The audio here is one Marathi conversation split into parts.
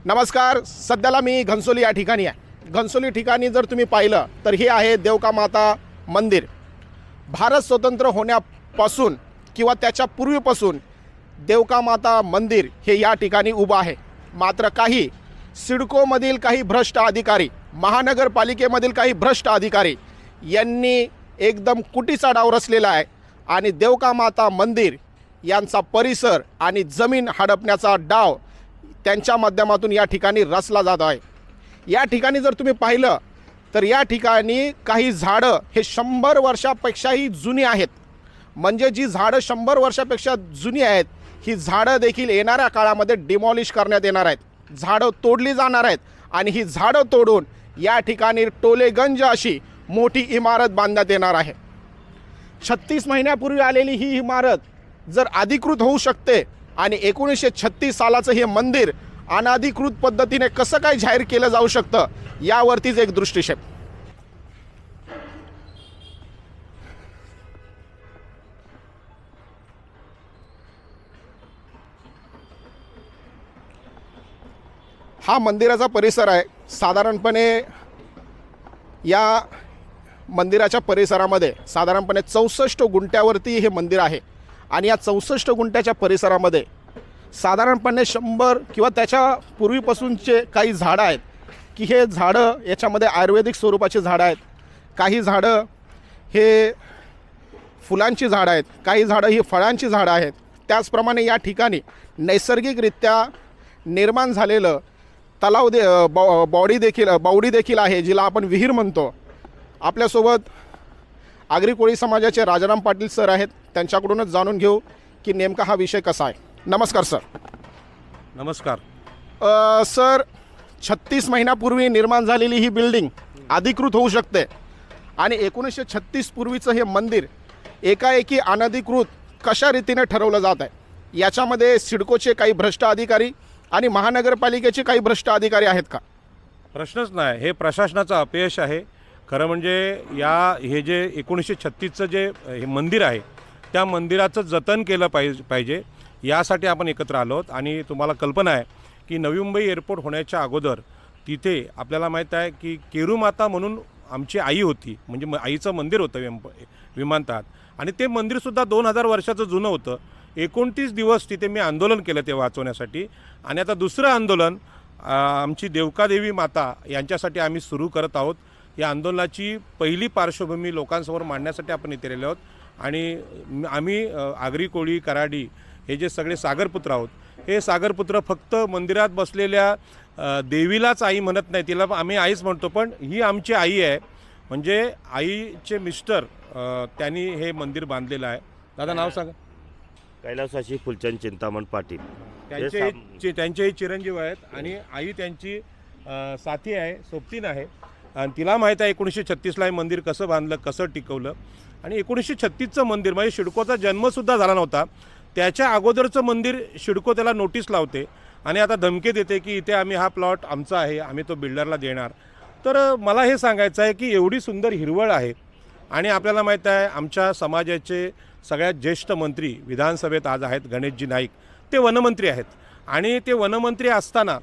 नमस्कार. सध्याला मी घनसोली या ठिकाणी आहे. घनसोली ठिकाणी जर तुम्ही पाहिलं तर हे आहे देवका माता मंदिर. भारत स्वतंत्र होण्यापासून किंवा त्याच्या पूर्वीपासून देवका माता मंदिर हे या ठिकाणी उभं आहे. मात्र काही सिडकोमधील काही भ्रष्ट अधिकारी, महानगरपालिकेमधील काही भ्रष्ट अधिकारी यांनी एकदम कुटीचा डाव रचलेला आहे आणि देवका माता मंदिर यांचा परिसर आणि जमीन हडपण्याचा डाव त्यांच्या माध्यमातून या ठिकाणी रचला जात आहे. या ठिकाणी जर तुम्ही पाहिलं तर या ठिकाणी काही झाडं हे 100 वर्षापेक्षाही जुनी आहेत. म्हणजे जी झाडं 100 वर्षापेक्षा जुनी आहेत ही झाडं देखील येणाऱ्या काळामध्ये डिमॉलिश करण्यात येणार आहेत. झाडं तोडली जाणार आहेत आणि ही झाडं तोडून या ठिकाणी टोलेगंज अशी मोठी इमारत बांधण्यात येणार आहे. 36 महिन्यापूर्वी आलेली ही इमारत जर अधिकृत होऊ शकते आणि 1936 सालाचं हे मंदिर अनाधिकृत पद्धतीने कसं काय जाहीर केलं जाऊ शकतं यावरतीच एक दृष्टिक्षेप. हा मंदिराचा परिसर आहे. साधारणपणे या मंदिराच्या परिसरामध्ये साधारणपणे 64 गुंठ्यावरती हे मंदिर आहे आणि या 64 गुंठ्याच्या परिसरामध्ये साधारणपणे 100 किंवा त्याच्या पूर्वीपासूनचे काही झाडं आहेत की हे झाडं याच्यामध्ये आयुर्वेदिक स्वरूपाची झाडं आहेत. काही झाडं हे फुलांची झाडं आहेत, काही झाडं ही फळांची झाडं आहेत. त्याचप्रमाणे या ठिकाणी नैसर्गिकरित्या निर्माण झालेलं तलाव बावडी देखील आहे, जिला आपण विहीर म्हणतो. आपल्यासोबत आगरी कोळी समाजाचे राजाराम पाटील सर आहेत. त्यांच्याकडूनच जाणून घेऊ की नेमका हा विषय कसा आहे. नमस्कार सर. नमस्कार सर, 36 महिन्यापूर्वी निर्माण झालेली ही बिल्डिंग अधिकृत होऊ शकते आणि 1936 पूर्वीचं हे मंदिर एकाएकी अनधिकृत कशा रीतीने ठरवलं जात आहे? याच्यामध्ये सिडकोचे काही भ्रष्ट अधिकारी आणि महानगरपालिकेचे काही भ्रष्ट अधिकारी आहेत का? प्रश्नच नाही. हे प्रशासनाचं अपयश आहे. खरं म्हणजे हे जे 1936चं जे हे मंदिर आहे त्या मंदिराचं जतन केलं पाहिजे यासाठी आपण एकत्र आलो आहोत. आणि तुम्हाला कल्पना आहे की नवी मुंबई एअरपोर्ट होण्याच्या अगोदर तिथे आपल्याला माहीत आहे की केरूमाता म्हणून आमची आई होती, म्हणजे आईचं मंदिर होतं विमानतळात. आणि ते मंदिरसुद्धा 2000 वर्षाचं जुनं होतं. 29 दिवस तिथे मी आंदोलन केलं ते वाचवण्यासाठी. आणि आता दुसरं आंदोलन आमची देवकादेवी माता यांच्यासाठी आम्ही सुरू करत आहोत. या आंदोलनाची पहिली पार्श्वभूमी लोकांसमोर मांडण्यासाठी आपण इथे आलेलो आहोत. आणि आम्ही आगरी कोळी कराडी हे जे सगळे सागरपुत्र आहोत, हे सागरपुत्र फक्त मंदिरात बसलेल्या देवीलाच आई म्हणत नाही, तिला आम्ही आईच म्हणतो. पण ही आमची आई आहे. म्हणजे आईचे मिस्टर त्यांनी हे मंदिर बांधलेलं आहे. दादा नाव सांगा. कैलासवासी फुलचंद चिंतामण पाटील. त्यांचेही चिरंजीव आहेत आणि आई त्यांची साथी आहे, सोबतीन आहे. आणि तिला माहीत आहे 1936ला हे मंदिर कसं बांधलं, कसं टिकवलं. आणि 1936चं मंदिर म्हणजे सिडकोचा जन्मसुद्धा झाला नव्हता, त्याच्या अगोदरचं मंदिर सिडको त्याला नोटीस लावते आणि आता धमकी देते की इथे आम्ही हा प्लॉट आमचा आहे, आम्ही तो बिल्डरला देणार. तर मला हे सांगायचं आहे की एवढी सुंदर हिरवळ आहे. आणि आपल्याला माहीत आहे आमच्या समाजाचे सगळ्यात ज्येष्ठ मंत्री विधानसभेत आज आहेत गणेशजी नाईक, ते वनमंत्री आहेत. आणि ते वनमंत्री असताना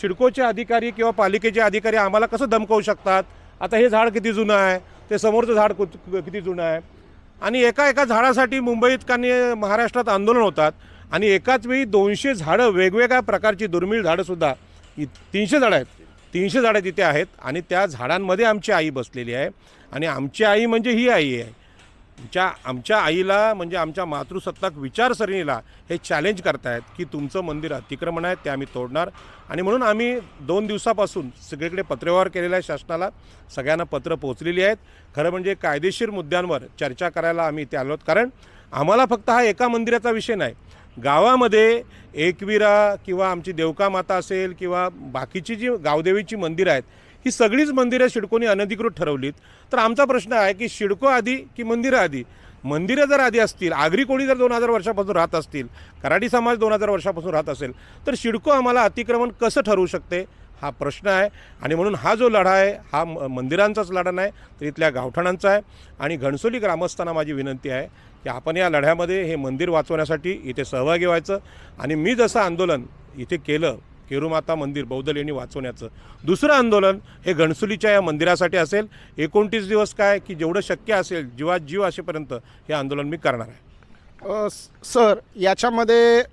सिडकोचे अधिकारी किंवा पालिकेचे अधिकारी आम्हाला कसं धमकवू शकतात? आता हे झाड किती जुनं आहे, ते समोरचं झाड किती जुनं आहे. आणि एका झाडासाठी मुंबईत आणि महाराष्ट्रात आंदोलन होतात आणि एकाच वेळी 200 झाडं, वेगवेगळ्या प्रकारची दुर्मिळ झाडंसुद्धा, 300 झाडं आहेत, 300 झाडं तिथे आहेत. आणि त्या झाडांमध्ये आमची आई बसलेली आहे. आणि आमची आई म्हणजे ही आई आहे. आमच्या आईला म्हणजे आमच्या मातृसत्ताक विचारसरणीला हे चॅलेंज करतायत की तुमचं मंदिर अतिक्रमण आहे, ते आम्ही तोडणार. आणि म्हणून आम्ही 2 दिवसापासून सगळीकडे पत्रव्यवहार केलेला आहे शासनाला. सगळ्यांना पत्र पोहोचलेली आहेत. खरं म्हणजे कायदेशीर मुद्द्यांवर चर्चा करायला आम्ही इथे आलो आहोत. कारण आम्हाला फक्त हा एका मंदिराचा विषय नाही. गावामध्ये एकविरा किंवा आमची देवका माता असेल किंवा बाकीची जी गावदेवीची मंदिरं आहेत, ही सगळीच मंदिरं सिडकोने अनधिकृत ठरवलीत. तर आमचा प्रश्न आहे की सिडको आधी की मंदिरं आधी? मंदिरं जर आधी असतील, आगरी कोळी जर 2000 वर्षापासून राहत असतील, कराडी समाज 2000 वर्षापासून राहत असेल, तर सिडको आम्हाला अतिक्रमण कसं ठरवू शकते हा प्रश्न आहे. आणि म्हणून हा जो लढा आहे हा मंदिरांचाच लढा नाही तर इथल्या गावठाणांचा आहे. आणि घणसोली ग्रामस्थांना माझी विनंती आहे की आपण या लढ्यामध्ये हे मंदिर वाचवण्यासाठी इथे सहभागी व्हायचं. आणि मी जसं आंदोलन इथे केलं केरुमाता मंदिर बौद्ध लेणी वाचवण्याचं. दुसरं आंदोलन हे घणसोलीच्या या मंदिरासाठी असेल. 29 दिवस काय की जेवढं शक्य असेल जीवात जीव असेपर्यंत हे आंदोलन मी करणार आहे. सर, याच्यामध्ये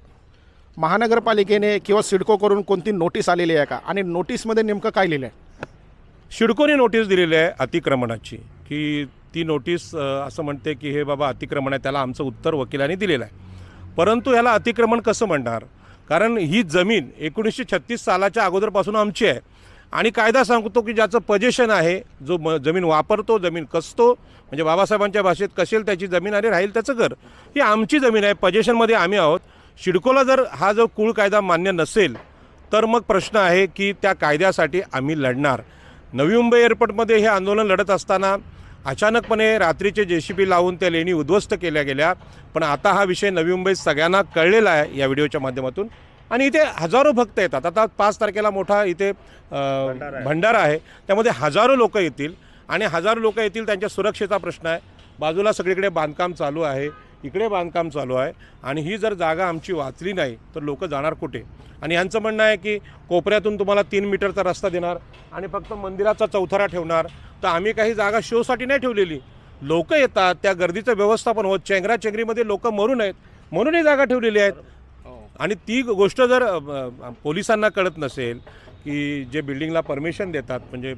महानगरपालिकेने किंवा सिडकोकडून कोणती नोटीस आलेली आहे का, आणि नोटीसमध्ये नेमकं काय लिहिलं आहे? सिडकोने नोटीस दिलेली आहे अतिक्रमणाची, की ती नोटीस असं म्हणते की हे बाबा अतिक्रमण आहे. त्याला आमचं उत्तर वकिलांनी दिलेलं आहे. परंतु याला अतिक्रमण कसं म्हणणार, कारण ही जमीन 1936 सालाच्या अगोदरपासून आमची आहे आणि कायदा सांगतो की ज्याचं पोजेशन आहे, जो जमीन वापरतो, जमीन कसतो, म्हणजे बाबासाहेबांच्या भाषेत कसेल त्याची जमीन आणि राहील त्याचं घर, ही आमची जमीन आहे. पोजेशनमध्ये आम्ही आहोत. सिडकोला जर हा जो कुळ कायदा मान्य नसेल तर मग प्रश्न आहे की त्या कायद्यासाठी आम्ही लढणार. नवी मुंबई एअरपोर्टमध्ये हे आंदोलन लढत असताना अचानकपणे रात्रीचे JCB लावून त्या लेणी उद्ध्वस्त केल्या गेल्या. पण आता हा विषय नवी मुंबईत सगळ्यांना कळलेला आहे या व्हिडिओच्या माध्यमातून, आणि इथे हजारो भक्त येतात. आता 5 तारखेला मोठा इथे भंडारा आहे, त्यामध्ये हजारो लोक येतील आणि हजारो लोक येतील. त्यांच्या सुरक्षेचा प्रश्न आहे. बाजूला सगळीकडे बांधकाम चालू आहे, इकडे बांधकाम चालू आहे, आणि ही जर जागा आमची वाचली नाही तर लोक जाणार कुठे? आणि यांचं म्हणणं आहे की कोपऱ्यातून तुम्हाला 3 मीटरचा रस्ता देणार आणि फक्त मंदिराचा चौथरा ठेवणार. तर आम्ही काही जागा शोसाठी नाही ठेवलेली. लोक येतात, त्या गर्दीचं व्यवस्थापन होत, चेंगराचेंगरीमध्ये लोक मरू नयेत म्हणून ही जागा ठेवलेली आहेत. आणि ती गोष्ट जर पोलिसांना कळत नसेल की जे बिल्डिंगला परमिशन देतात, म्हणजे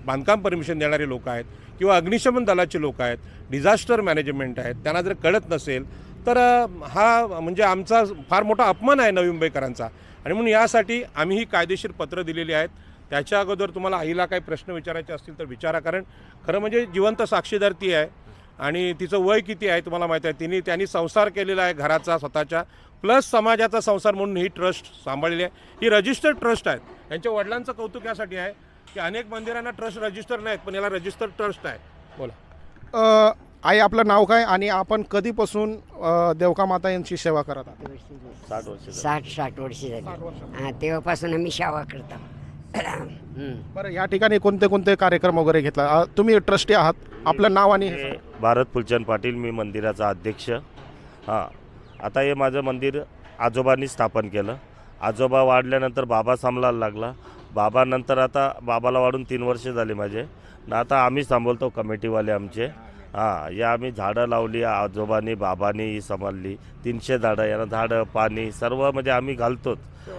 बांधकाम परमिशन देणारे लोक आहेत किंवा अग्निशमन दलाचे लोक आहेत, डिझास्टर मॅनेजमेंट आहेत, त्यांना जर कळत नसेल तर हा म्हणजे आमचा फार मोठा अपमान आहे नवी मुंबईकरांचा. आणि म्हणून यासाठी आम्ही ही कायदेशीर पत्र दिलेली आहेत. त्याच्या अगोदर तुम्हाला आईला काही प्रश्न विचारायचे असतील तर विचारा, कारण खरं म्हणजे जिवंत साक्षीदार ती आहे आणि तिचं वय किती आहे तुम्हाला माहीत आहे. त्यांनी संसार केलेला आहे घराचा स्वतःच्या, प्लस समाजाचा संसार म्हणून ही ट्रस्ट सांभाळलेली आहे. ही रजिस्टर्ड ट्रस्ट आहेत. त्यांच्या वडिलांचं कौतुक यासाठी आहे की अनेक मंदिरांना ट्रस्ट रजिस्टर नाहीत, पण याला रजिस्टर्ड ट्रस्ट आहे. बोला. आई, आपलं नाव काय आणि आपण कधीपासून देवका माता यांची सेवा करत आहात? 60 वर्ष झाली. हां, तेव्हापासून आम्ही सेवा करतो. बरं, या ठिकाणी कोणते कोणते कार्यक्रम वगैरे घेतला? तुम्ही ट्रस्टी आहात, आपलं नाव आणि? भारत फुलचंद पाटील, मी मंदिराचा अध्यक्ष. हां, आता हे माझं मंदिर आजोबांनी स्थापन केलं. आजोबा वाढल्यानंतर बाबा सांभाळायला लागला. बाबानंतर आता बाबाला वाढून 3 वर्ष झाले माझे ना. आता आम्ही सांभाळतो, कमिटीवाले आमचे. हां, या आम्ही झाडं लावली, आजोबांनी बाबांनी सांभाळली. 300 झाडं, यांना झाडं पाणी सर्व म्हणजे आम्ही घालतोच.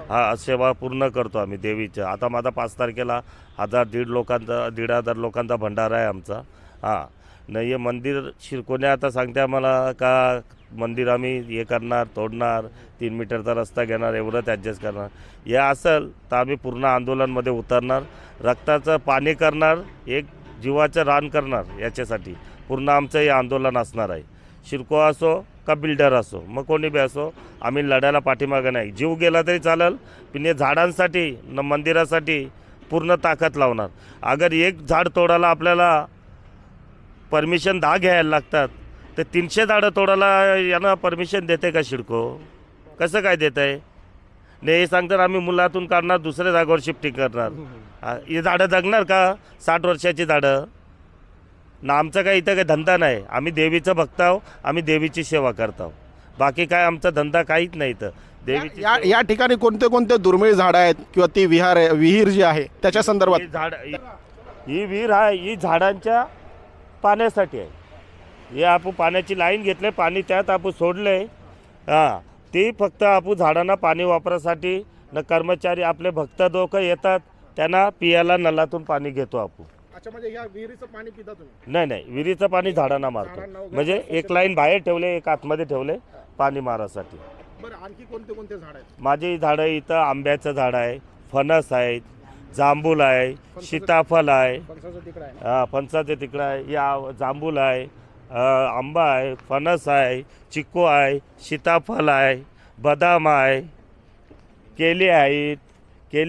हा, सेवा पूर्ण करतो आम्ही देवीचं. आता माझा 5 तारखेला 1,500 लोकांचा भंडारा आहे आमचा. हां, नाही हे मंदिर शिरकोने आता सांगते आम्हाला का मंदिर आम्ही हे करणार, तोडणार, 3 मीटरचा रस्ता घेणार, एवढंच ॲडजस्ट करणार. हे असेल तर आम्ही पूर्ण आंदोलनमध्ये उतरणार, रक्ताचं पाणी करणार, एक जीवाचं रान करणार. याच्यासाठी पूर्ण आमचं हे आंदोलन असणार आहे. शिरको असो का बिल्डर असो, मग कोणी बी असो, आम्ही लढायला पाठीमागं नाही. जीव गेला तरी चालेल, पण हे झाडांसाठी न मंदिरासाठी पूर्ण ताकद लावणार. अगर एक झाड तोडायला आपल्याला परमिशन 10 घ्यायला लागतात, तर 300 झाडं तोडायला यांना परमिशन देते का शिडको? कसं काय देत आहे? नाही, हे सांगतात आम्ही मुलातून काढणार, दुसऱ्या जागेवर शिफ्टिंग करणार. हे झाडं जगणार का? 60 वर्षाची झाडं ना. आमचा काय इथं काही धंदा नाही. आम्ही देवीचं भक्त आहो, आम्ही देवीची सेवा करतो. बाकी काय आमचा धंदा काहीच नाही इथं. देवीची या ठिकाणी कोणते कोणते दुर्मिळ झाडं आहेत किंवा ती विहीर जी आहे त्याच्या संदर्भात? ही विहीर आहे, ही झाडांच्या पाण्यासाठी आहे. हे आपण पाण्याची लाईन घेतले, पाणी त्यात आपण सोडले. हां, ते फक्त आपण झाडांना पाणी वापरासाठी न. कर्मचारी आपले भक्त लोक येतात, त्यांना पियाला नलातून पाणी घेतो आपण. अच्छा, म्हणजे या विहिरीचं पाणी पिता तुम्ही? नाही नाही, विहिरीचं पाणी झाडांना मारतो. म्हणजे एक लाईन बाहेर ठेवले, एक आतमध्ये ठेवले पाणी मारासाठी. बरं, आणखी कोणते कोणते झाड आहेत? माझी झाडं इथं आंब्याचं झाड आहे, फणस आहेत, जांभूल आहे, सीताफळ आहे. हां, फणसाचं तिकडं आहे, या जांभूल आहे, आंबा आहे, फणस आहे, चिक्कू आहे, सीताफळ आहे, बदाम आहे, केले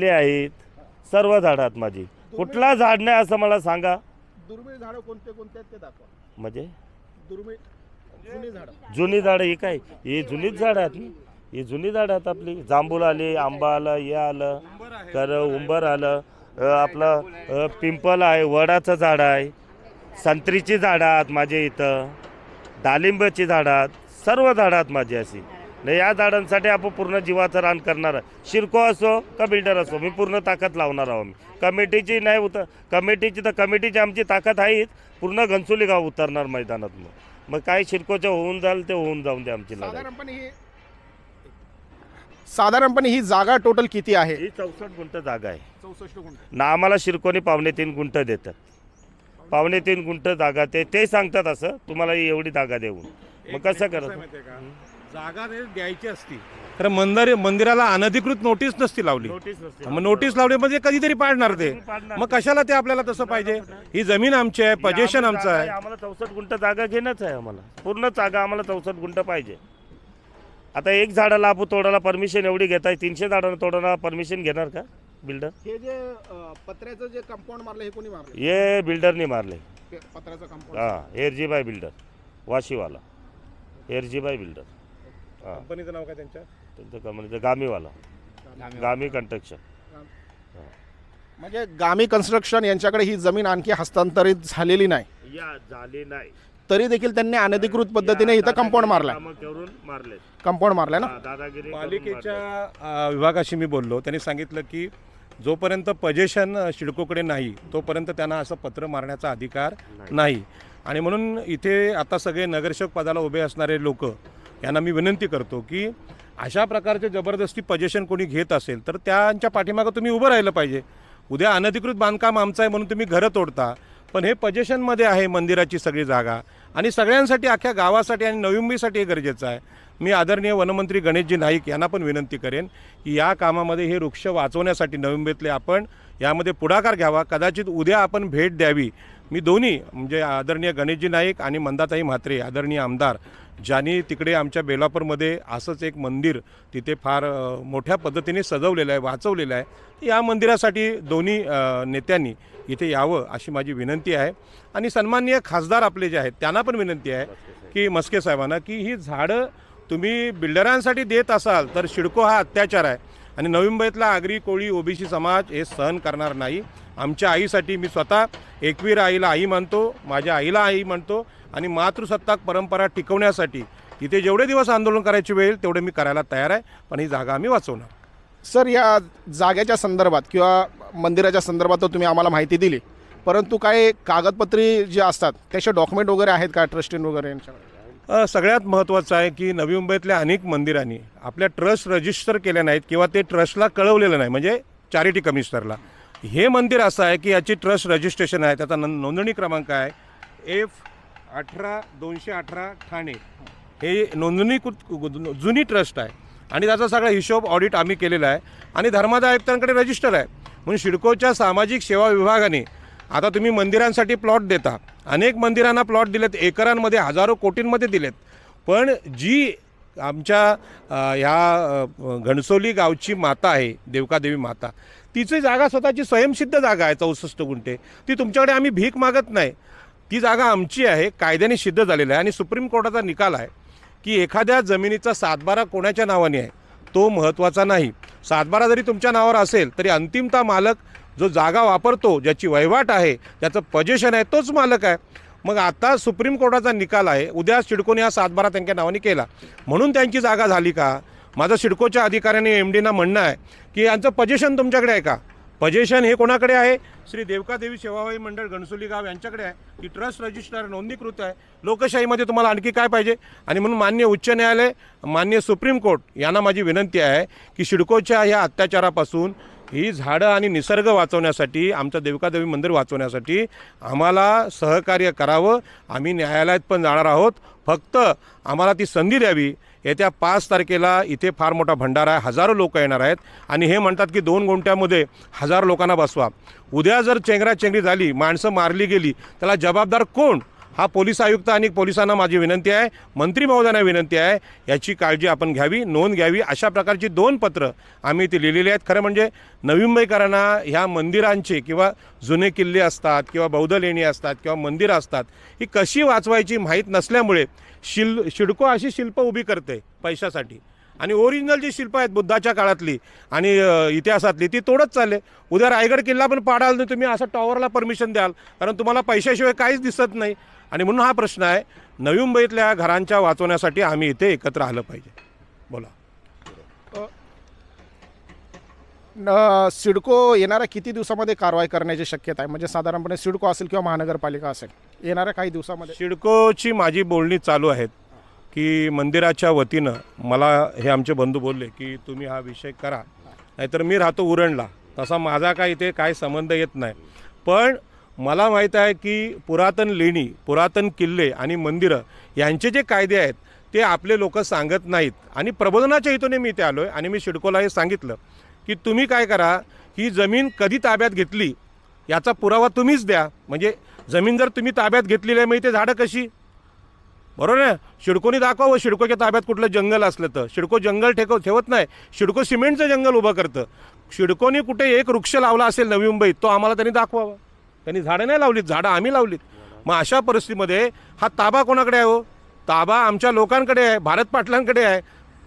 आहेत, सर्व झाडं आहेत माझी. कुठला झाड नाही असं मला सांगा. दुर्मिळ झाडं कोणते कोणते आहेत ते दाखवा. म्हणजे दुर्मिळ जुनी झाडं ही काय? ही जुनीच झाडं आहेत. ही जुनी झाडं आहेत आपली. जांभूळ आली, आंबा आलं, हे आलं, तर उंबर आलं, आपलं पिंपल आहे, वडाचं झाड आहे, संत्रीची झाडं आहेत माझे इथं, डाळिंबाची झाडं आहेत, सर्व झाडं आहेत माझी अशी. नाही या झाडांसाठी आपण पूर्ण जीवाचं रान करणार आहे. शिरको असो का बिल्डर असो, मी पूर्ण ताकद लावणार आहो. मी कमिटीची नाही कमिटीची आमची ताकद आहेच. पूर्ण घनसोली गाव उतरणार मैदानात. मग काय शिरकोचं होऊन जाईल ते होऊन जाऊन दे. आमची लढाई साधारणपणे ही जागा टोटल किती आहे? ही 64 गुंठ जागा आहे. 64 गुंठ. ना आम्हाला शिरकोनी 3.25 गुंठ देतात. 3.25 गुंठ जागा ते सांगतात असं तुम्हाला एवढी जागा देऊन. मग कसं करायचं? जागा द्यायची असती तर मंदिराला अनधिकृत नोटीस नसती लावली. मग नोटीस लावली म्हणजे कधीतरी पाडणार ते. मग कशाला ते आपल्याला तसं पाहिजे? ही जमीन आमची आहे, पोझिशन आमचं आहे. आम्हाला 64 गुंठ जागा घेणंच आहे. आम्हाला पूर्ण जागा आम्हाला 64 गुंठ पाहिजे. आता एक झाडाला आपण तोडायला परमिशन एवढी घेताय, 300 झाडांना तोडायला परमिशन घेणार का बिल्डर? हे जे पत्र्याचं जे कंपाऊंड मारलं हे कोणी मारलं? हे बिल्डरनी मारले. पत्र्याचं कंपाऊंड. हां, एरजीबाई बिल्डर, वाशीवाला एरजीबाई बिल्डर. हां, कंपनीचं नाव काय त्यांच्या? त्यांचं कंपनीचं गामीवाला, गामी कन्स्ट्रक्शन. म्हणजे गामी कन्स्ट्रक्शन यांच्याकडे ही जमीन आणखी हस्तांतरित झालेली नाही. झाली नाही तरी देखील त्यांनी अनधिकृत पद्धतीने इथं कंपाऊंड मारलाय. मारले कंपाऊंड मारलाय ना. दादागिरी पालिकेच्या विभागाशी मी बोललो. त्यांनी सांगितलं की जोपर्यंत पोझिशन शिडकोकडे नाही तोपर्यंत त्यांना असं पत्र मारण्याचा अधिकार नाही. आणि म्हणून इथे आता सगळे नगरसेवक पदाला उभे असणारे लोक यांना मी विनंती करतो की अशा प्रकारचे जबरदस्ती पोझिशन कोणी घेत असेल तर त्यांच्या पाठीमागं तुम्ही उभं राहिलं पाहिजे. उद्या अनधिकृत बांधकाम आमचं आहे म्हणून तुम्ही घरं तोडता, पण हे पोझिशनमध्ये आहे मंदिराची सगळी जागा आणि सगळ्यांसाठी अख्ख्या गावासाठी आणि नवी मुंबईसाठी हे गरजेचं आहे. मी आदरणीय वनमंत्री गणेशजी नाईक यांना पण विनंती करेन की या कामामध्ये हे वृक्ष वाचवण्यासाठी नवी मुंबईतले आपण यामध्ये पुढाकार घ्यावा. कदाचित उद्या आपण भेट द्यावी. मी दोन्ही म्हणजे आदरणीय गणेशजी नाईक आणि मंदाताई म्हात्रे आदरणीय आमदार ज्यांनी तिकडे आमच्या बेलापूरमध्ये असंच एक मंदिर तिथे फार मोठ्या पद्धतीने सजवलेलं आहे, वाचवलेलं आहे. या मंदिरासाठी दोन्ही नेत्यांनी इथे यावं अशी माझी विनंती आहे. आणि सन्माननीय खासदार आपले जे आहेत त्यांना पण विनंती आहे की मस्के साहेबांना की ही झाडं तुम्ही बिल्डरांसाठी देत असाल तर शिडको हा अत्याचार आहे आणि नवी मुंबईतला आगरी कोळी ओबीसी समाज हे सहन करणार नाही. आमच्या आईसाठी मी स्वतः एकवीर आईला आई मानतो, माझ्या आईला आई म्हणतो आणि मातृसत्ताक परंपरा टिकवण्यासाठी इथे जेवढे दिवस आंदोलन करायची वेळ तेवढे मी करायला तयार आहे. पण ही जागा आम्ही वाचवणार. सर, या जागेच्या संदर्भात किंवा मंदिराच्या संदर्भात तर तुम्ही आम्हाला माहिती दिली, परंतु काही कागदपत्री जे असतात त्याचे डॉक्युमेंट वगैरे आहेत का ट्रस्टीन वगैरे यांच्याकडे? सगळ्यात महत्त्वाचं आहे की नवी मुंबईतल्या अनेक मंदिरांनी आपल्या ट्रस्ट रजिस्टर केल्या नाहीत किंवा ते ट्रस्टला कळवलेलं नाही, म्हणजे चॅरिटी कमिशनरला. हे मंदिर असं आहे की याची ट्रस्ट रजिस्ट्रेशन आहे, त्याचा नोंदणी क्रमांक आहे F18218 ठाणे. हे नोंदणीकृत जुनी ट्रस्ट आहे आणि त्याचा सगळा हिशोब ऑडिट आम्ही केलेला आहे आणि धर्मादाय आयुक्तांकडे रजिस्टर आहे. म्हणून सिडकोच्या सामाजिक सेवा विभागाने आता तुम्ही मंदिरांसाठी प्लॉट देता, अनेक मंदिरांना प्लॉट दिलेत, एकरांमध्ये हजारो कोटींमध्ये दिलेत. पण जी आमच्या ह्या घणसोली गावची माता आहे देवकादेवी माता, तिची जागा स्वतःची स्वयंसिद्ध जागा आहे 64 गुंठे. ती तुमच्याकडे आम्ही भीक मागत नाही, ती जागा आमची आहे, कायद्याने सिद्ध झालेलं आहे. आणि सुप्रीम कोर्टाचा निकाल आहे की एखाद्या जमिनीचा सातबारा कोणाच्या नावाने आहे तो महत्त्वाचा नाही. सातबारा जरी तुमच्या नावावर असेल तरी अंतिमतः मालक जो जागा वापरतो, ज्याची वहिवाट आहे, ज्याचं पोझिशन आहे, तोच मालक आहे. मग आता सुप्रीम कोर्टाचा निकाल आहे, उद्या सिडकोने हा सातबारा त्यांच्या नावाने केला म्हणून त्यांची जागा झाली का? माझं सिडकोच्या अधिकाऱ्यांनी MDना म्हणणं आहे की यांचं पोझिशन तुमच्याकडे आहे का? पोझिशन हे कोणाकडे आहे? श्री देवकादेवी सेवाभावी मंडळ घणसोली गाव यांच्याकडे आहे. ती ट्रस्ट रजिस्टर नोंदणीकृत आहे. लोकशाहीमध्ये तुम्हाला आणखी काय पाहिजे? आणि म्हणून माननीय उच्च न्यायालय, माननीय सुप्रीम कोर्ट यांना माझी विनंती आहे की सिडकोच्या ह्या अत्याचारापासून ही झाडं आणि निसर्ग वाचवण्यासाठी, आमचं देवकादेवी मंदिर वाचवण्यासाठी आम्हाला सहकार्य करावं. आम्ही न्यायालयात पण जाणार आहोत, फक्त आम्हाला ती संधी द्यावी. येत्या 5 तारखेला इथे फार मोठा भंडारा आहे, हजारो लोक येणार आहेत आणि हे म्हणतात की 2 गुंठ्यामध्ये 1000 लोकांना बसवा. उद्या जर चेंगराचेंगरी झाली, माणसं मारली गेली, त्याला जबाबदार कोण? हा पोलीस आयुक्त आणि पोलिसांना माझी विनंती आहे, मंत्री महोदयांना विनंती आहे, याची काळजी आपण घ्यावी, नोंद घ्यावी. अशा प्रकारची 2 पत्र आम्ही इथे लिहिलेली आहेत. खरं म्हणजे नवी मुंबईकरांना ह्या मंदिरांचे किंवा जुने किल्ले असतात किंवा बौद्ध लेणी असतात किंवा मंदिरं असतात, ही कशी वाचवायची माहीत नसल्यामुळे सिडको अशी शिल्प उभी करते पैशासाठी आणि ओरिजिनल जी शिल्प आहेत बुद्धाच्या काळातली आणि इतिहासातली ती तोडत चालले. उद्या रायगड किल्ला पण पाडाल तर तुम्ही असं टॉवरला परमिशन द्याल, कारण तुम्हाला पैशाशिवाय काहीच दिसत नाही. आणि म्हणून हा प्रश्न आहे, नवी मुंबईतल्या घरांच्या वाचवण्यासाठी आम्ही इथे एकत्र आलं पाहिजे. बोला. सिडको येणाऱ्या किती दिवसामध्ये कारवाई करण्याची शक्यता आहे? म्हणजे साधारणपणे सिडको असेल किंवा महानगरपालिका असेल, येणाऱ्या काही दिवसामध्ये. सिडकोची माझी बोलणी चालू आहेत की मंदिराच्या वतीनं मला हे आमचे बंधू बोलले की तुम्ही हा विषय करा, नाहीतर मी राहतो उरणला, तसा माझा काय इथे काय संबंध येत नाही. पण मला माहीत आहे की पुरातन लेणी, पुरातन किल्ले आणि मंदिरं यांचे जे कायदे आहेत ते आपले लोक सांगत नाहीत. आणि प्रबोधनाच्या हेतूने मी इथे आलो आहे आणि मी सिडकोला हे सांगितलं की तुम्ही काय करा, ही जमीन कधी ताब्यात घेतली याचा पुरावा तुम्हीच द्या. म्हणजे जमीन जर तुम्ही ताब्यात घेतलेली आहे मग इथे झाडं कशी, बरोबर आहे. सिडकोनी दाखवा सिडकोच्या ताब्यात कुठलं जंगल असलं तर. सिडको जंगल ठेवत नाही, सिडको सिमेंटचं जंगल उभं करतं. सिडकोनी कुठे एक वृक्ष लावला असेल नवी मुंबईत तो आम्हाला त्यांनी दाखवावा. त्यांनी झाडं नाही लावलीत, झाडं आम्ही लावलीत. मग अशा परिस्थितीमध्ये हा ताबा कोणाकडे आहे? हो, ताबा आमच्या लोकांकडे आहे, भारत पाटलांकडे आहे,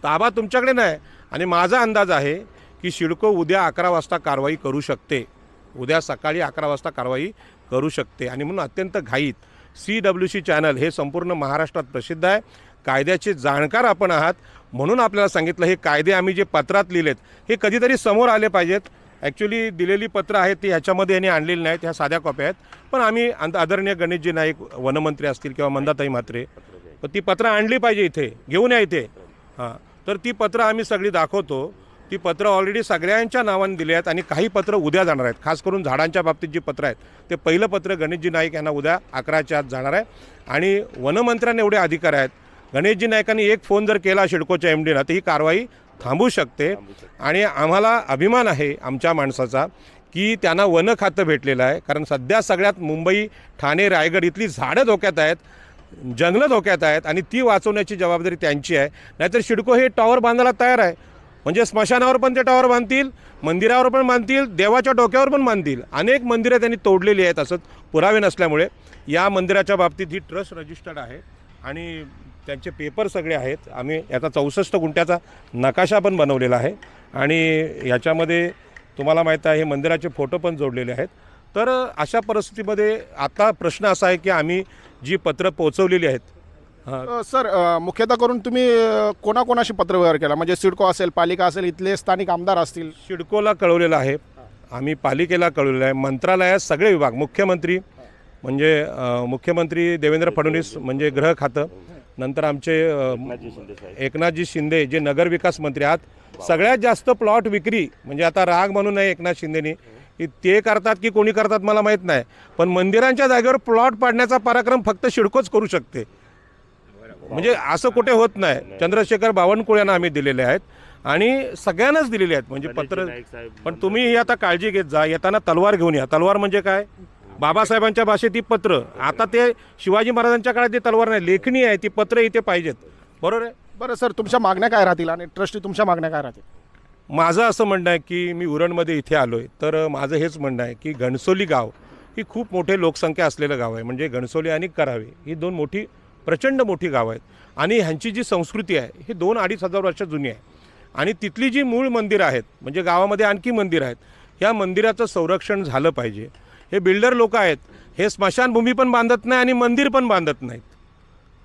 ताबा तुमच्याकडे नाही. आणि माझा अंदाज आहे की सिडको उद्या 11 वाजता कारवाई करू शकते, उद्या सकाळी 11 वाजता कारवाई करू शकते. आणि म्हणून अत्यंत घाईत CWC चॅनल हे संपूर्ण महाराष्ट्रात प्रसिद्ध आहे, कायद्याचे जाणकार आपण आहात, म्हणून आपल्याला सांगितलं हे कायदे आम्ही जे पत्रात लिहिलेत हे कधीतरी समोर आले पाहिजेत. ॲक्च्युली दिलेली पत्र आहेत ती ह्याच्यामध्ये यांनी आणलेली नाहीत, ह्या साध्या कॉप्या आहेत. पण आम्ही आदरणीय गणेशजी नाईक वनमंत्री असतील किंवा मंदाताई म्हात्रे, तर ती पत्र आणली पाहिजे, इथे घेऊन या इथे. हां, तर ती पत्र आम्ही सगळी दाखवतो. ती पत्र ऑलरेडी सगळ्यांच्या नावाने दिली आहेत आणि काही पत्र उद्या जाणार आहेत. खास करून झाडांच्या बाबतीत जी पत्र आहेत ते पहिलं पत्र गणेशजी नाईक यांना उद्या 11च्या आत जाणार आहे. आणि वनमंत्र्यांना एवढे अधिकार आहेत, गणेशजी नाईकांनी एक फोन जर केला सिडकोच्या MDला तर ही कारवाई थांबू शकते. आणि आम्हाला अभिमान आहे आमच्या माणसाचा की त्यांना वन खातं भेटलेलं आहे. कारण सध्या सगळ्यात मुंबई, ठाणे, रायगड इथली झाडं धोक्यात आहेत, जंगलं धोक्यात आहेत आणि ती वाचवण्याची जबाबदारी त्यांची आहे. नाहीतर सिडको हे टॉवर बांधायला तयार आहे. म्हणजे स्मशानावर पण ते टॉवर बांधतील, मंदिरावर पण बांधतील, देवाच्या डोक्यावर पण बांधतील. अनेक मंदिरं त्यांनी तोडलेली आहेत असं पुरावे नसल्यामुळे. या मंदिराच्या बाबतीत ही ट्रस्ट रजिस्टर्ड आहे आणि त्यांचे पेपर सगळे आहेत. आम्ही याचा 64 गुंठ्याचा नकाशा पण बनवलेला आहे आणि याच्यामध्ये तुम्हाला माहीत आहे हे मंदिराचे फोटो पण जोडलेले आहेत. तर अशा परिस्थितीमध्ये आता प्रश्न असा आहे की आम्ही जी पत्र पोहोचवलेली आहेत. सर, मुख्यतः करून तुम्ही कोणाकोणाशी पत्रव्यवहार केला? म्हणजे सिडको असेल, पालिका असेल, इथले स्थानिक आमदार असतील. सिडकोला कळवलेलं आहे, आम्ही पालिकेला कळवलेलं आहे, मंत्रालयात सगळे विभाग, मुख्यमंत्री म्हणजे मुख्यमंत्री देवेंद्र फडणवीस म्हणजे गृह खातं, नंतर आमचे एकनाथजी शिंदे जे नगरविकास मंत्री आहात. सगळ्यात जास्त प्लॉट विक्री म्हणजे आता राग म्हणून आहे एकनाथ शिंदेनी की ते करतात की कोणी करतात मला माहीत नाही, पण मंदिरांच्या जागेवर प्लॉट पाडण्याचा पराक्रम फक्त सिडकोच करू शकते. म्हणजे असं कुठे होत नाही. चंद्रशेखर बावनकुळे यांना आम्ही दिलेले आहेत आणि सगळ्यांनाच दिलेले आहेत म्हणजे पत्र. पण तुम्ही ही आता काळजी घेत जा, येताना तलवार घेऊन या. तलवार म्हणजे काय? बाबासाहेबांच्या भाषेत ती पत्र. आता ते शिवाजी महाराजांच्या काळात ती तलवार नाही, लेखणी आहे, ती पत्र इथे पाहिजेत. बरोबर आहे. बरं सर, तुमच्या मागण्या काय राहतील आणि ट्रस्टी तुमच्या मागण्या काय राहतील? माझं असं म्हणणं आहे की मी उरणमध्ये इथे आलो आहे, तर माझं हेच म्हणणं आहे की घणसोली गाव ही खूप मोठे लोकसंख्या असलेलं गाव आहे. म्हणजे घणसोली आणि करावे ही दोन मोठी प्रचंड मोठी गावं आहेत आणि ह्यांची जी संस्कृती आहे ही 2-2.5 हजार वर्ष जुनी आहे. आणि तिथली जी मूळ मंदिरं आहेत म्हणजे गावामध्ये आणखी मंदिरं आहेत, ह्या मंदिराचं संरक्षण झालं पाहिजे. हे बिल्डर लोक आहेत, हे स्मशानभूमी पण बांधत नाही आणि मंदिर पण बांधत नाहीत.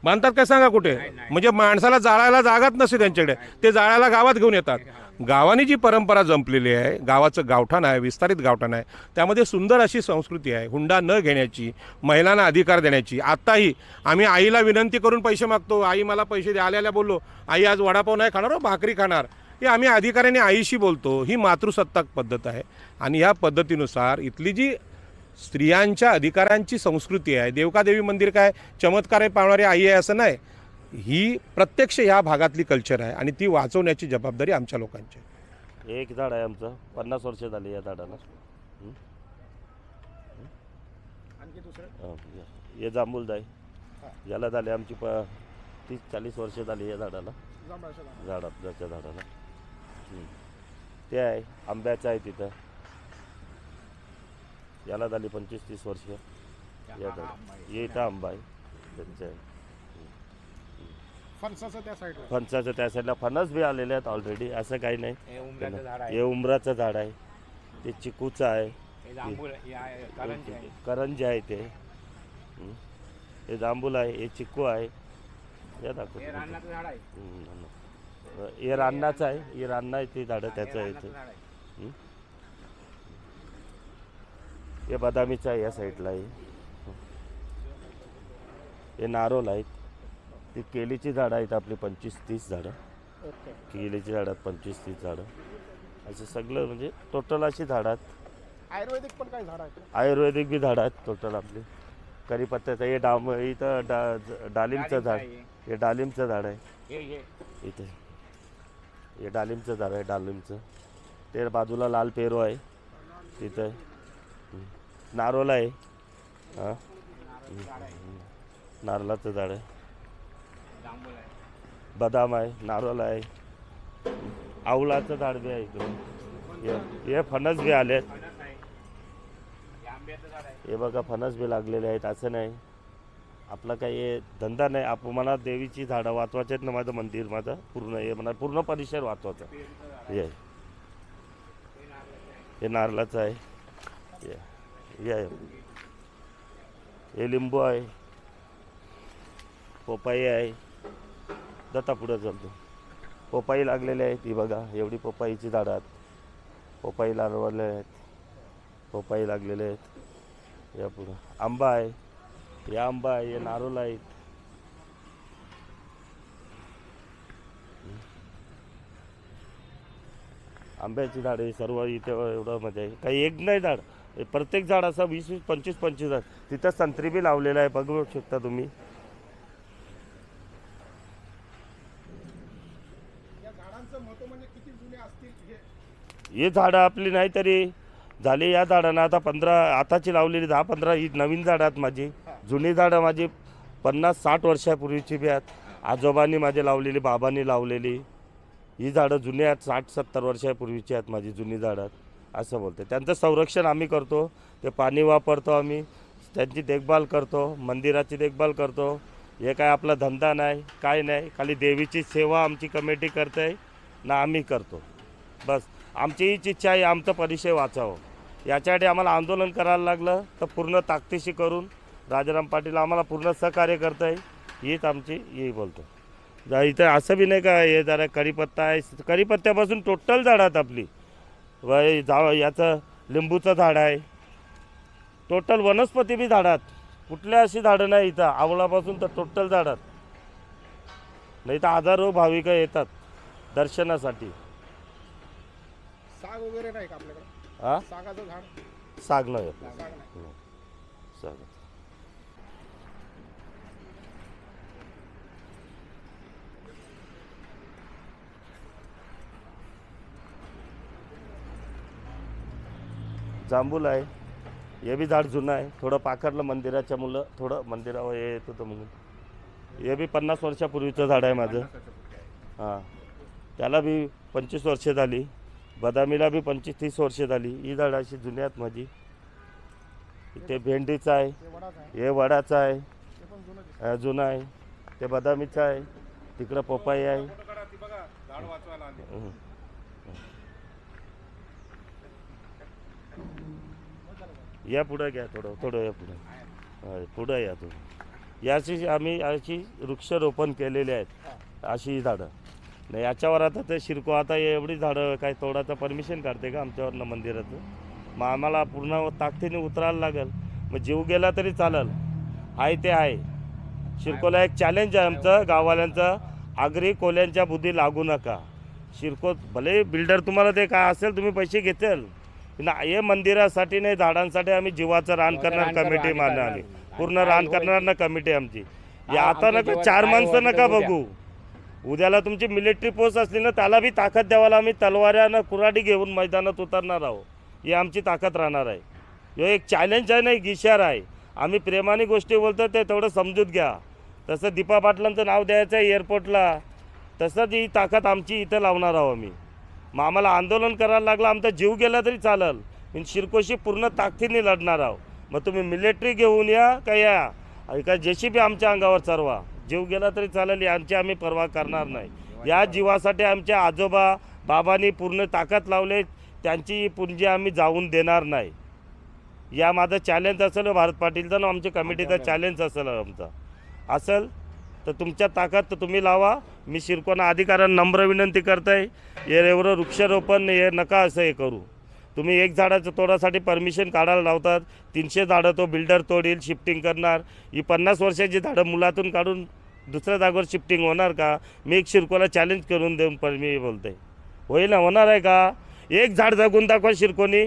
बांधतात काय सांगा कुठे? म्हणजे माणसाला जाळायला जागाच नसते त्यांच्याकडे, ते जाळायला गावात घेऊन येतात. गावाने जी परंपरा जपलेली आहे, गावाचं गावठाण आहे, विस्तारित गावठाण आहे, त्यामध्ये सुंदर अशी संस्कृती आहे. हुंडा न घेण्याची, महिलांना अधिकार देण्याची. आत्ताही आम्ही आईला विनंती करून पैसे मागतो, आई मला पैसे द्या. आल्याला बोललो आई आज वडापाव नाही खाणार, भाकरी खाणार. हे आम्ही अधिकाऱ्याने आईशी बोलतो. ही मातृसत्ताक पद्धत आहे आणि या पद्धतीनुसार इथली जी स्त्रियांच्या अधिकारांची संस्कृती आहे, देवकादेवी मंदिर काय चमत्कार पावणारी आई आहे असं नाही, ही प्रत्यक्ष ह्या भागातली कल्चर आहे आणि ती वाचवण्याची जबाबदारी आमच्या लोकांची आहे. एक झाड आहे आमचं, 50 वर्ष झाली या झाडाला. हे जांभूलदा आहे, याला झाले आमची 30-40 वर्ष झाली या झाडाला. जांभळाच्या झाडाला ते आहे. आंब्याचं आहे तिथं, याला झाली 25-30 वर्ष. या झाड हे इथं आंबा आहे त्यांचं आहे. फणसाचं त्या साईडला फणस बी आलेले आहेत ऑलरेडी, असं काही नाही. हे उमराचं झाड आहे, ते चिकूचं आहे, करंजी आहे, ते हे जांभूल आहे, हे चिकू आहे. या दाखवतो हे रान्नाचं आहे, हे रान्ना आहे ते झाडं त्याचं आहे ते. हे बदामीचं आहे या साईडला आहे. हे नारोल आहेत. ती केळीची झाडं आहेत आपली 25-30 झाडं. ओके. केळीची झाडं 25-30 झाडं असं सगळं म्हणजे टोटल अशी झाडं आहेत. आयुर्वेदिक पण काही झाड आहेत. आयुर्वेदिक बी झाडं आहेत टोटल आपली. कढीपत्त्याचं हे इथं डालिमचं झाड, हे डालिमचं झाड आहे इथे. हे डालिमचं झाड आहे डालिमचं. ते बाजूला लाल पेरू आहे तिथं. नारोल आहे. हां नारळाचं झाड आहे. बदाम आहे, नारळ आहे, आवळाचं झाड बी आहे इकडे. हे फणस बी आलेत. हे बघा फणस बी लागलेले आहेत. असं नाही आपला काही हे धंदा नाही. मला देवीची झाडं वाचवायचे आहेत ना. माझं मंदिर माझं पूर्ण हे म्हणा पूर्ण परिसर वाचवायचा. हे नारळाचं आहे. हे लिंबू आहे, पोपाई आहे. दत्ता पुढं चालतो. पोपाई लागलेले आहेत. ही बघा एवढी पोपाईची झाडं आहेत. पोपाई लागलेले आहेत. पोपाई लागलेले आहेत. या पुढं आंबा आहे. हे आंबा आहे. हे नारळ आहेत. आंब्याची झाडे सर्व इथे एवढं मजा आहे. काही एक नाही झाड, प्रत्येक झाड असं 20-20, 25-25 झाड. तिथं संत्री बी लावलेलं आहे बघू शकता तुम्ही. या झाडांचं महत्त्व म्हणजे किती जुने असतील हे झाडं आपली नाही तरी झाली या झाडांना आता 15 आताची लावलेली 10-15 ही नवीन झाडं आहेत माझी. जुनी झाडं माझी 50-60 वर्षापूर्वीची बी आहेत. आजोबांनी माझी लावलेली, बाबांनी लावलेली ही झाडं जुनी आहेत. 60-70 वर्षापूर्वीची आहेत माझी जुनी झाडं असं बोलते. त्यांचं संरक्षण आम्ही करतो. ते पाणी वापरतो आम्ही, त्यांची देखभाल करतो, मंदिराची देखभाल करतो. हे काय आपला धंदा नाही काय नाही. खाली देवीची सेवा आमची कमिटी करते ना आम्ही करतो. बस आमची हीच इच्छा आहे आमचं परिसर वाचावं. याच्यासाठी आम्हाला आंदोलन करायला लागलं तर पूर्ण ताकदीशी करून राजाराम पाटील आम्हाला पूर्ण सहकार्य करत आहे. हीच आमची ही बोलतो. इथं असं बी नाही का हे जरा कढीपत्ता आहे. कढीपत्त्यापासून टोटल झाडात आपली याचं लिंबूचं झाड आहे. टोटल वनस्पती बी झाडात. कुठल्या अशी झाडं नाही इथं. आवळापासून तर टोटल झाडात. नाही तर हजारो भाविक येतात दर्शनासाठी. साग वगैरे नाही का आपल्याकडे? हां सागाचं झाड? साग नाही साग नाही. साग. जांभूल आहे. हे बी झाड जुनं आहे. थोडं पाखरलं मंदिराच्या मुलं थोडं मंदिरावर हे येत होतं म्हणून. हे बी 50 वर्षापूर्वीचं झाड आहे माझं. हां त्याला बी 25 वर्ष झाली. बदामीला बी 25-30 वर्ष झाली. ही झाडं अशी जुनी आहेत माझी. इथे भेंडीचं आहे. ते वडाच आहे. हे वडाचं आहे. ते पण जुनं दिसतं. जुनं आहे. ते बदामीचं आहे. तिकडं पपई आहे. झाड वाचवायला आले. या पुढं घ्या थोडं या पुढं. पुढं या तुम्ही. याची आम्ही अशी वृक्षरोपण केलेले आहेत अशी झाडं. नाही याच्यावर आता ते शिरको आता एवढी झाडं काय तोडाचं परमिशन काढते का आमच्यावरनं मंदिराचं. मग आम्हाला पूर्ण ताकदीने उतरायला लागेल. मग जीव गेला तरी चालेल. आहे ते आहे. शिरकोला एक चॅलेंज आहे आमचं गाववाल्यांचं. आगरी कोल्यांच्या बुद्धी लागू नका. शिरको भले बिल्डर तुम्हाला ते काय असेल तुम्ही पैसे घेतील ना. हे मंदिरासाठी नाही झाडांसाठी आम्ही जीवाचं रान करणार कमिटी मारणार. आम्ही पूर्ण रान करणार ना कमिटी आमची. या आता नका 4 माणसं नका बघू. उद्याला तुमची मिलिटरी पोस्ट असली ना त्याला बी ताकद द्यावाला आम्ही तलवाऱ्यानं कुऱ्हाडी घेऊन मैदानात उतरणार आहोत. ही आमची ताकद राहणार आहे. ह्यो एक चॅलेंज आहे ना, एक इशारा आहे. आम्ही प्रेमाने गोष्टी बोलतो ते तेवढं समजूत घ्या. तसं दीपा पाटलांचं नाव द्यायचं आहे एअरपोर्टला तसंच ही ताकद आमची इथं लावणार आहोत आम्ही. मग आम्हाला आंदोलन करायला लागलं आमचा जीव गेला तरी चालेल. पण शिरकोशी पूर्ण ताकदीने लढणार आहोत. मग तुम्ही मिलिटरी घेऊन या का या का जेसीबी आमच्या अंगावर चरवा. जीव गेला तरी चालेल यांची आम्ही पर्वा करणार नाही. या जीवासाठी आमच्या आजोबा बाबांनी पूर्ण ताकद लावले. त्यांची पुंजी आम्ही जाऊन देणार नाही. या माझं चॅलेंज असेल भारत पाटीलचं ना आमच्या कमिटीचा चॅलेंज असेल आमचा असेल तर तुमच्या ताकद तर तुम्ही लावा. मी शिरकोना अधिकाऱ्यांना नम्र विनंती करताय, हे एवढं वृक्षारोपण हे नका असं हे करू. तुम्ही एक झाडाचं तोडासाठी परमिशन काढायला लावतात, 300 झाडं तो बिल्डर तोडील, शिफ्टिंग करणार. ही 50 वर्षाची झाडं मुलातून काढून दुसऱ्या जागेवर शिफ्टिंग होणार का? मी एक शिरकोला चॅलेंज करून देऊन मी बोलते, होईल ना? होणार आहे का? एक झाड जगून दाखवा शिरकोनी,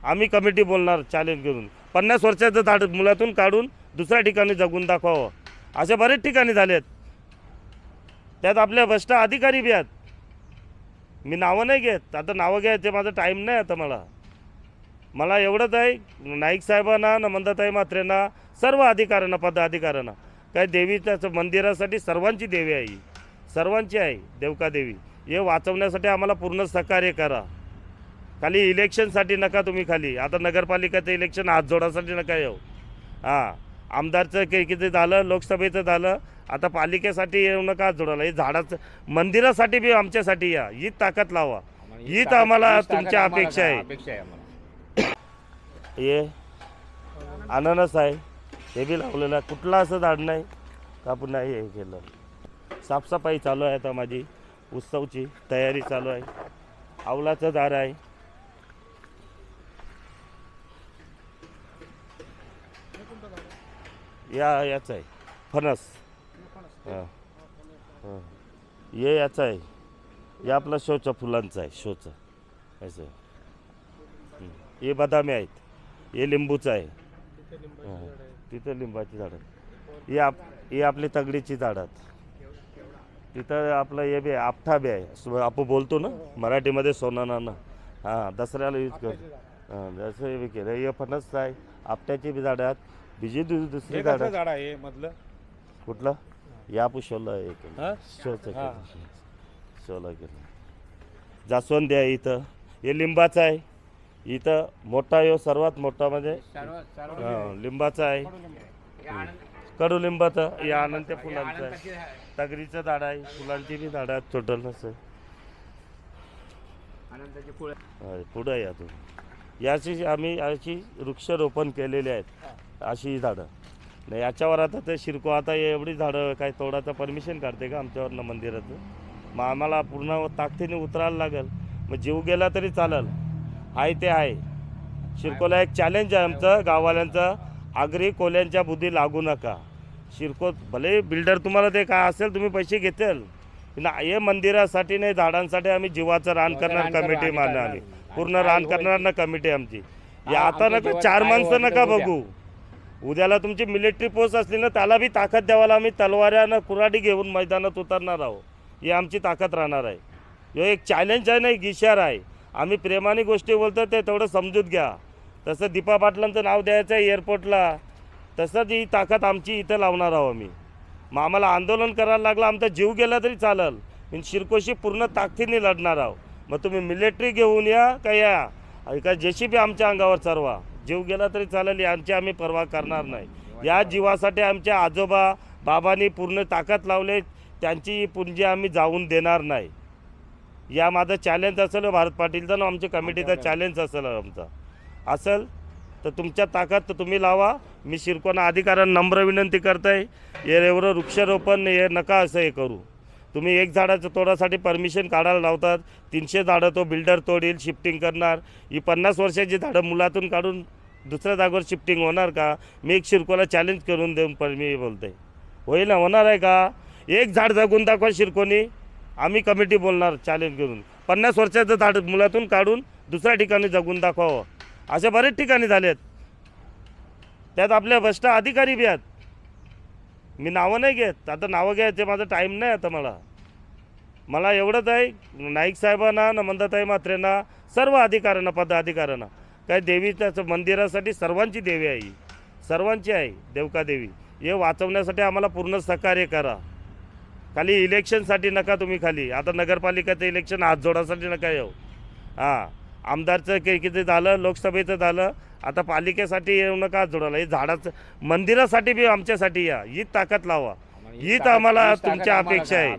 आम्ही कमिटी बोलणार चॅलेंज करून. 50 वर्षाचं झाड मुलातून काढून दुसऱ्या ठिकाणी जगून दाखवावं. असे बरेच ठिकाणी झालेत, त्यात आपल्या भ्रष्ट अधिकारी बी आहेत. मी नावं नाही घेत, आता नावं घ्यायचे माझं टाईम नाही. आता मला एवढंच आहे, नाईक साहेबांना, नमंदाताई म्हात्रेंना, सर्व अधिकाऱ्यांना, पदाधिकाऱ्यांना, काय देवीच्या मंदिरासाठी सर्वांची देवी आहे, सर्वांची आहे देवका देवी. हे वाचवण्यासाठी आम्हाला पूर्ण सहकार्य करा. खाली इलेक्शनसाठी नका तुम्ही खाली. आता नगरपालिकेचं इलेक्शन हात जोडासाठी नका येऊ. हां, आमदारचं किती झालं, लोकसभेचं झालं, आता पालिकेसाठी येऊ नका हात जोडायला. हे झाडाचं मंदिरासाठी बी आमच्यासाठी या, हीच ताकद लावा, हीच आम्हाला तुमच्या अपेक्षा आहे. हे अननस आहे, हे बी लावलेलं आहे. कुठलं असं झाड नाही का आपण नाही हे केलं. साफसफाई चालू आहे, आता माझी उत्सवची तयारी चालू आहे. आवलाचं झाड आहे, याचं आहे फणस. हां हां, हे याचं आहे, हे आपलं शोचं फुलांचं आहे, शोचं असं. हे बदामी आहेत, हे लिंबूचं आहे. हां, तिथं लिंबाची झाडं. हे आपली तगडीची झाडं. तिथं आपलं हे बी आहे, आपठा बी आहे. आपण बोलतो ना मराठीमध्ये सोनाना. हां, दसऱ्याला यूज करतो. हां, जसं हे बी केलं. हे फणस आहे, आपट्याची बी झाडं आहेत. बिजी दुसरी झाडं. झाड आहे मधलं कुठलं? या पुष्पला हे शोचं शोला केलं. जास्वंदी आहे इथं. हे लिंबाचं आहे. इथं मोठा यो सर्वात मोठा म्हणजे लिंबाचा आहे. कडुलिंबाचं. हे अनंत फुलांचं आहे. तगरीचं झाड आहे, फुलांची बी झाडं आहेत. टोटल नसं पुढं यातून याची आम्ही अशी वृक्षारोपण केलेले आहेत, अशी झाडं नाही. याच्यावर आता ते शिरको आता एवढी झाडं काय तोडाचं परमिशन काढते का आमच्यावरनं मंदिराचं? मग आम्हाला पूर्ण ताकदीने उतरायला लागेल. मग जीव गेला तरी चालेल, आहे ते आहे. शिरकोला एक चॅलेंज आहे आमचं गाववाल्यांचं, आगरी कोल्यांच्या बुद्धी लागू नका. शिरको भले बिल्डर तुम्हाला ते काय असेल तुम्ही पैसे घेतील ना, हे मंदिरासाठी नाही झाडांसाठी आम्ही जीवाचं रान करणार. कमिटी मारणार, आम्ही पूर्ण रान करणार ना कमिटी आमची. या आता नका 4 माणसं नका बघू. उद्याला तुमची मिलिटरी पोस्ट असली ना, त्याला बी ताकद द्यावाला आम्ही तलवाऱ्यानं कुऱ्हाडी घेऊन मैदानात उतरणार आहोत. ही आमची ताकद राहणार आहे. हे एक चॅलेंज आहे, नाही गिशार आहे. आम्ही प्रेमाने गोष्टी बोलतो ते तेवढं समजूत घ्या. तसं दीपा पाटलांचं नाव द्यायचं आहे एअरपोर्टला, तसंच ही ताकद आमची इथं लावणार आहोत आम्ही. मग आम्हाला आंदोलन करायला लागलं, आमचा जीव गेला तरी चालेल, पण शिरकोशी पूर्ण ताकदीने लढणार आहोत. मग तुम्ही मिलिटरी घेऊन या का जेसीबी आमच्या अंगावर चरवा, जीव गेला तरी चालेल, यांची आम्ही पर्वा करणार नाही. या जीवासाठी आमच्या आजोबा बाबांनी पूर्ण ताकद लावले, त्यांची पुंजी आम्ही जाऊन देणार नाही. या माझं चॅलेंज असेल भारत पाटीलचं ना आमच्या कमिटीचा चॅलेंज असेल आमचा. असेल तर तुमच्या ताकद तर तुम्ही लावा. मी शिरकोना अधिकाऱ्यांना नम्र विनंती करताय, हे एवढं वृक्षारोपण हे नका असं हे करू. तुम्ही एक झाडाचं तोडासाठी परमिशन काढायला लावतात, 300 झाडं तो बिल्डर तोडील, शिफ्टिंग करणार. ही 50 वर्षाची झाडं मुलातून काढून दुसऱ्या जागेवर शिफ्टिंग होणार का? मी एक शिरकोला चॅलेंज करून देऊन मी बोलते, होईल ना? होणार आहे का? एक झाड जगून दाखवा शिरकोनी, आम्ही कमिटी बोलणार चॅलेंज करून. 50 वर्षाचं झाड मुलातून काढून दुसऱ्या ठिकाणी जगून दाखवावं. असे बरेच ठिकाणी झालेत, त्यात आपल्या भ्रष्ट अधिकारी बी आहेत. मी नावं नाही घेत, आता नावं घ्यायचे माझं टाईम नाही. आता मला एवढंच आहे, नाईक साहेबांना, नमंदाताई म्हात्रेंना, सर्व अधिकाऱ्यांना, पदाधिकाऱ्यांना, काय देवीच्या मंदिरासाठी सर्वांची देवी आहे, सर्वांची आहे देवका देवी. हे वाचवण्यासाठी आम्हाला पूर्ण सहकार्य करा. खाली इलेक्शनसाठी नका तुम्ही खाली. आता नगरपालिकेचं इलेक्शन हात जोडासाठी नका येऊ. हां, आमदारचं किती झालं, लोकसभेचं झालं, आता पालिकेसाठी येऊ नका हात जोडायला. हे झाडाचं मंदिरासाठी बी आमच्यासाठी या, हीच ताकद लावा, हीच आम्हाला तुमच्या अपेक्षा आहे.